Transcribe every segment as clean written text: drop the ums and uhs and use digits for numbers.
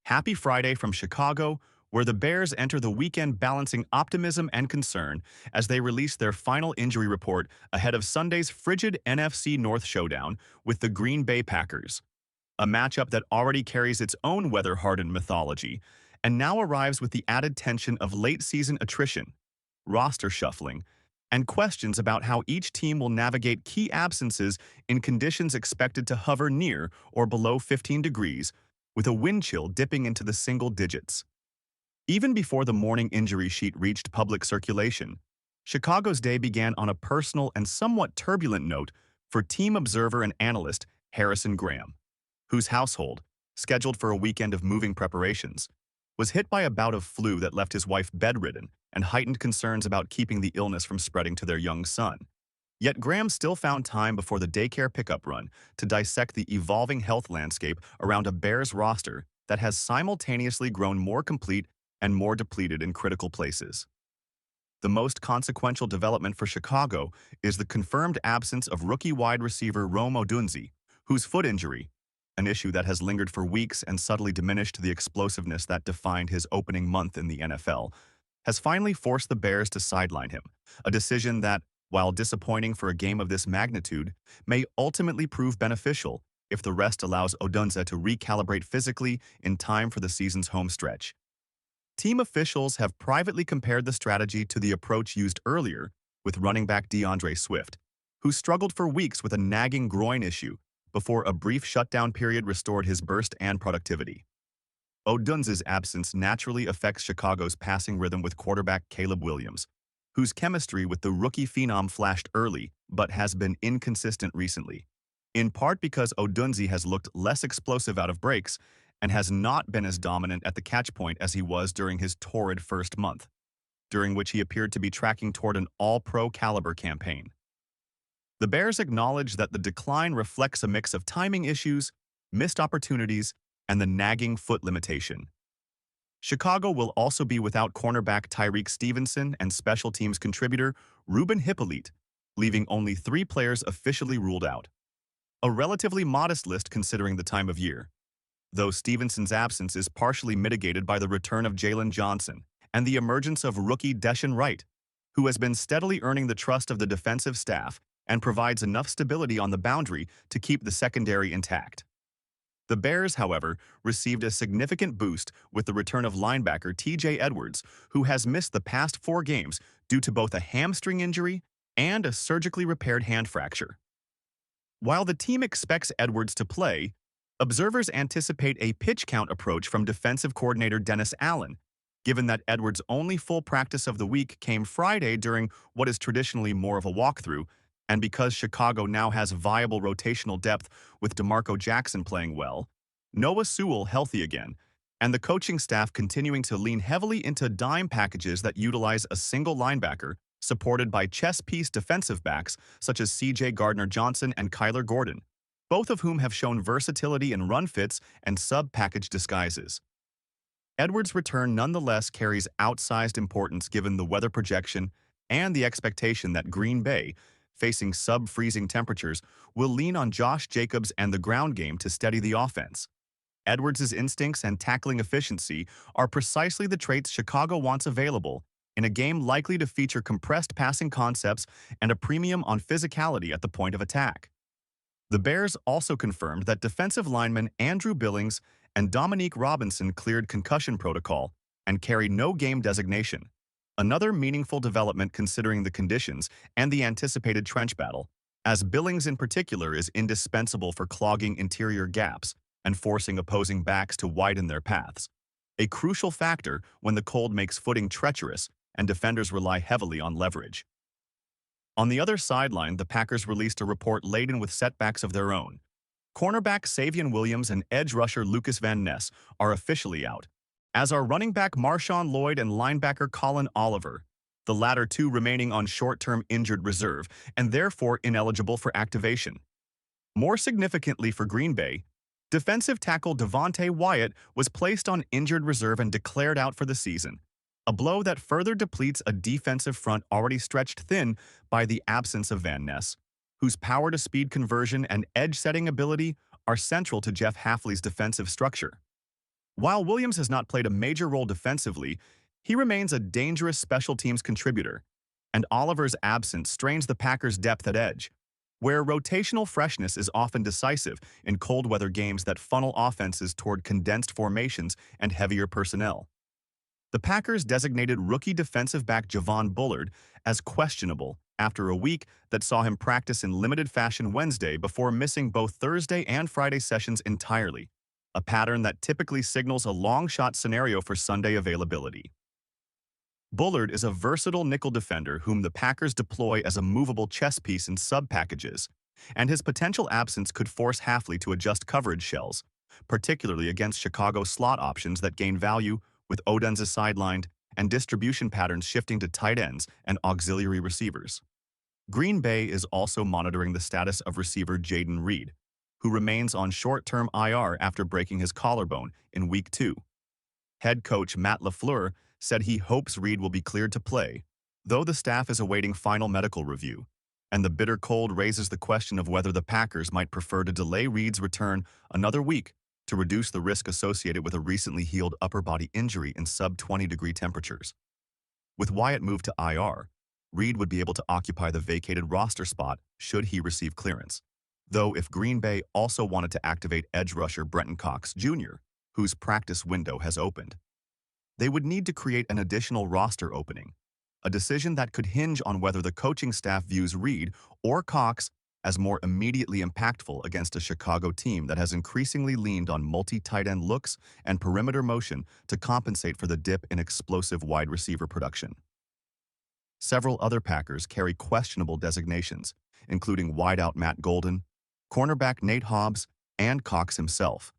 Happy Friday from Chicago, where the Bears enter the weekend balancing optimism and concern as they release their final injury report ahead of Sunday's frigid NFC North showdown with the Green Bay Packers, a matchup that already carries its own weather-hardened mythology and now arrives with the added tension of late-season attrition, roster shuffling, and questions about how each team will navigate key absences in conditions expected to hover near or below 15 degrees, with a wind chill dipping into the single digits. Even before the morning injury sheet reached public circulation, Chicago's day began on a personal and somewhat turbulent note for team observer and analyst Harrison Graham, whose household, scheduled for a weekend of moving preparations, was hit by a bout of flu that left his wife bedridden and heightened concerns about keeping the illness from spreading to their young son. Yet Graham still found time before the daycare pickup run to dissect the evolving health landscape around a Bears roster that has simultaneously grown more complete and more depleted in critical places. The most consequential development for Chicago is the confirmed absence of rookie wide receiver Rome Odunze, whose foot injury, an issue that has lingered for weeks and subtly diminished the explosiveness that defined his opening month in the NFL, has finally forced the Bears to sideline him, a decision that, while disappointing for a game of this magnitude, may ultimately prove beneficial if the rest allows Odunze to recalibrate physically in time for the season's home stretch. Team officials have privately compared the strategy to the approach used earlier with running back DeAndre Swift, who struggled for weeks with a nagging groin issue before a brief shutdown period restored his burst and productivity. Odunze's absence naturally affects Chicago's passing rhythm with quarterback Caleb Williams, whose chemistry with the rookie phenom flashed early but has been inconsistent recently, in part because Odunze has looked less explosive out of breaks and has not been as dominant at the catch point as he was during his torrid first month, during which he appeared to be tracking toward an all-pro caliber campaign. The Bears acknowledge that the decline reflects a mix of timing issues, missed opportunities, and the nagging foot limitation. Chicago will also be without cornerback Tyreek Stevenson and special teams contributor Ruben Hippolyte, leaving only 3 players officially ruled out. A relatively modest list considering the time of year, though Stevenson's absence is partially mitigated by the return of Jalen Johnson and the emergence of rookie Deshaun Wright, who has been steadily earning the trust of the defensive staff and provides enough stability on the boundary to keep the secondary intact. The Bears, however, received a significant boost with the return of linebacker T.J. Edwards, who has missed the past 4 games due to both a hamstring injury and a surgically repaired hand fracture. While the team expects Edwards to play, observers anticipate a pitch count approach from defensive coordinator Dennis Allen, given that Edwards' only full practice of the week came Friday during what is traditionally more of a walkthrough, and because Chicago now has viable rotational depth with DeMarco Jackson playing well, Noah Sewell healthy again, and the coaching staff continuing to lean heavily into dime packages that utilize a single linebacker, supported by chess-piece defensive backs such as C.J. Gardner-Johnson and Kyler Gordon, both of whom have shown versatility in run fits and sub-package disguises. Edwards' return nonetheless carries outsized importance given the weather projection and the expectation that Green Bay, facing sub-freezing temperatures, will lean on Josh Jacobs and the ground game to steady the offense. Edwards' instincts and tackling efficiency are precisely the traits Chicago wants available in a game likely to feature compressed passing concepts and a premium on physicality at the point of attack. The Bears also confirmed that defensive lineman Andrew Billings and Dominique Robinson cleared concussion protocol and carry no game designation, another meaningful development considering the conditions and the anticipated trench battle, as Billings in particular is indispensable for clogging interior gaps and forcing opposing backs to widen their paths, a crucial factor when the cold makes footing treacherous and defenders rely heavily on leverage. On the other sideline, the Packers released a report laden with setbacks of their own. Cornerback Savion Williams and edge rusher Lucas Van Ness are officially out, as are running back Marshawn Lloyd and linebacker Colin Oliver, the latter 2 remaining on short-term injured reserve and therefore ineligible for activation. More significantly for Green Bay, defensive tackle Devontae Wyatt was placed on injured reserve and declared out for the season, a blow that further depletes a defensive front already stretched thin by the absence of Van Ness, whose power-to-speed conversion and edge-setting ability are central to Jeff Hafley's defensive structure. While Williams has not played a major role defensively, he remains a dangerous special teams contributor, and Oliver's absence strains the Packers' depth at edge, where rotational freshness is often decisive in cold weather games that funnel offenses toward condensed formations and heavier personnel. The Packers designated rookie defensive back Javon Bullard as questionable after a week that saw him practice in limited fashion Wednesday before missing both Thursday and Friday sessions entirely, a pattern that typically signals a long shot scenario for Sunday availability. Bullard is a versatile nickel defender whom the Packers deploy as a movable chess piece in sub-packages, and his potential absence could force Halfley to adjust coverage shells, particularly against Chicago slot options that gain value with Odunze sidelined and distribution patterns shifting to tight ends and auxiliary receivers. Green Bay is also monitoring the status of receiver Jaden Reed, who remains on short-term IR after breaking his collarbone in Week 2. Head coach Matt LaFleur said he hopes Reed will be cleared to play, though the staff is awaiting final medical review, and the bitter cold raises the question of whether the Packers might prefer to delay Reed's return another week to reduce the risk associated with a recently healed upper body injury in sub-20-degree temperatures. With Wyatt moved to IR, Reed would be able to occupy the vacated roster spot should he receive clearance, though if Green Bay also wanted to activate edge rusher Brenton Cox Jr., whose practice window has opened, they would need to create an additional roster opening, a decision that could hinge on whether the coaching staff views Reed or Cox as more immediately impactful against a Chicago team that has increasingly leaned on multi-tight end looks and perimeter motion to compensate for the dip in explosive wide receiver production. Several other Packers carry questionable designations, including wideout Matt Golden, cornerback Nate Hobbs, and Cox himself,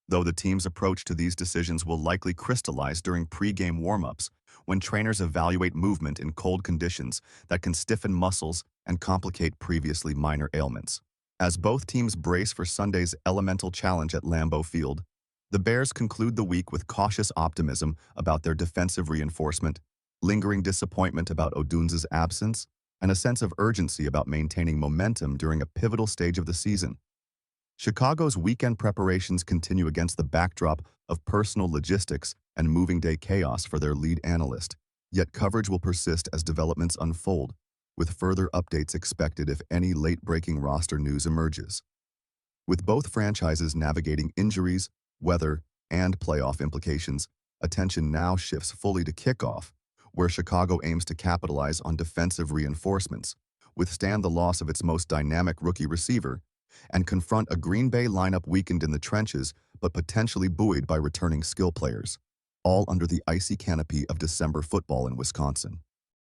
though the team's approach to these decisions will likely crystallize during pre-game warm-ups when trainers evaluate movement in cold conditions that can stiffen muscles and complicate previously minor ailments. As both teams brace for Sunday's elemental challenge at Lambeau Field, the Bears conclude the week with cautious optimism about their defensive reinforcement, lingering disappointment about Odunze's absence, and a sense of urgency about maintaining momentum during a pivotal stage of the season. Chicago's weekend preparations continue against the backdrop of personal logistics and moving day chaos for their lead analyst, yet coverage will persist as developments unfold, with further updates expected if any late-breaking roster news emerges. With both franchises navigating injuries, weather, and playoff implications, attention now shifts fully to kickoff, where Chicago aims to capitalize on defensive reinforcements, withstand the loss of its most dynamic rookie receiver, and confront a Green Bay lineup weakened in the trenches but potentially buoyed by returning skill players, all under the icy canopy of December football in Wisconsin.